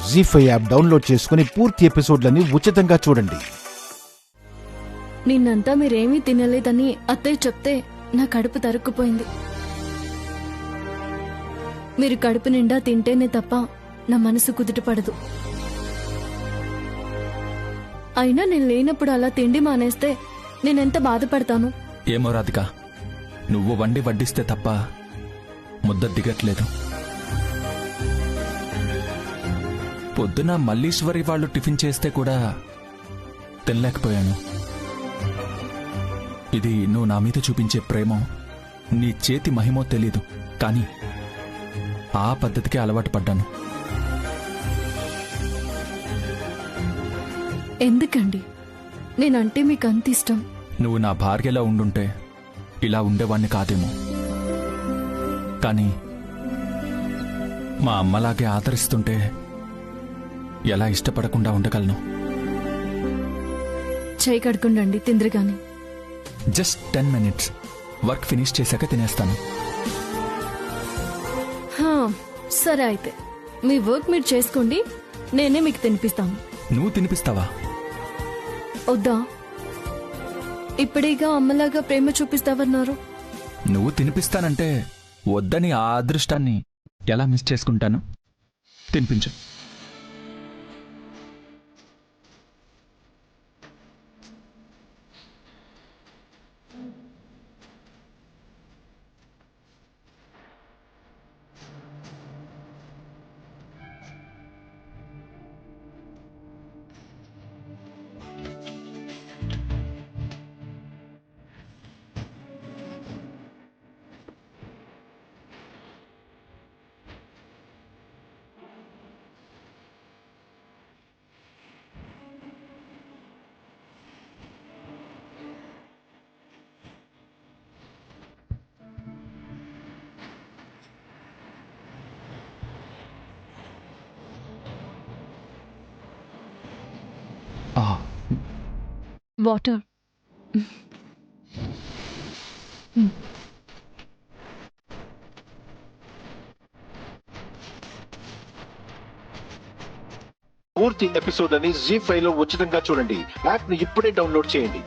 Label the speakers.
Speaker 1: జీ5 app download చేసుకుని పూర్తి ఎపిసోడ్లని ఉచితంగా చూడండి.
Speaker 2: నిన్నంతా మీరేమీ తినలేదని అత్తయ్య చెప్తే నా కడుపు తరుక్కుపోయింది. మీరు కడుపు నిండా తింటేనే తప్ప నా మనసు కుదుటపడదు. అయినా నేను లేనప్పుడు అలా తిండి మానేస్తే నేనెంత బాధపడతాను.
Speaker 3: ఏమో రాధిక, నువ్వు వండి వడ్డిస్తే తప్ప ముద్ద దిగట్లేదు. పొద్దున మల్లీశ్వరి వాళ్ళు టిఫిన్ చేస్తే కూడా తినలేకపోయాను. ఇది నువ్వు నా మీద చూపించే ప్రేమో నీ చేతి మహిమో తెలీదు, కానీ ఆ పద్ధతికే అలవాటు పడ్డాను.
Speaker 2: ఎందుకండి నేనంటే మీకు అంత ఇష్టం?
Speaker 3: నువ్వు నా భార్యలా ఉండుంటే ఇలా ఉండేవాణ్ణి కాదేమో, కానీ మా అమ్మలాగే ఆదరిస్తుంటే ఎలా ఇష్టపడకుండా ఉండగలను?
Speaker 2: చేయి కడుకుండండి తిందరగాని.
Speaker 3: జస్ట్ 10 minutes, వర్క్ ఫినిష్ చేశాక తినేస్తాను.
Speaker 2: సరే అయితే మీ వర్క్ మీరు చేసుకోండి, నేనే మీకు తినిపిస్తాను.
Speaker 3: నువ్వు తినిపిస్తావా?
Speaker 2: వద్దా? ఇప్పుడేగా అమ్మలాగా ప్రేమ చూపిస్తావన్నారు.
Speaker 3: నువ్వు తినిపిస్తానంటే వద్దని ఆ అదృష్టాన్ని ఎలా మిస్ చేసుకుంటాను? తినిపించు.
Speaker 2: వాటర్.
Speaker 1: పూర్తి ఎపిసోడ్లని జీ5 లో ఉచితంగా చూడండి. యాప్ ని ఇప్పుడే డౌన్లోడ్ చేయండి.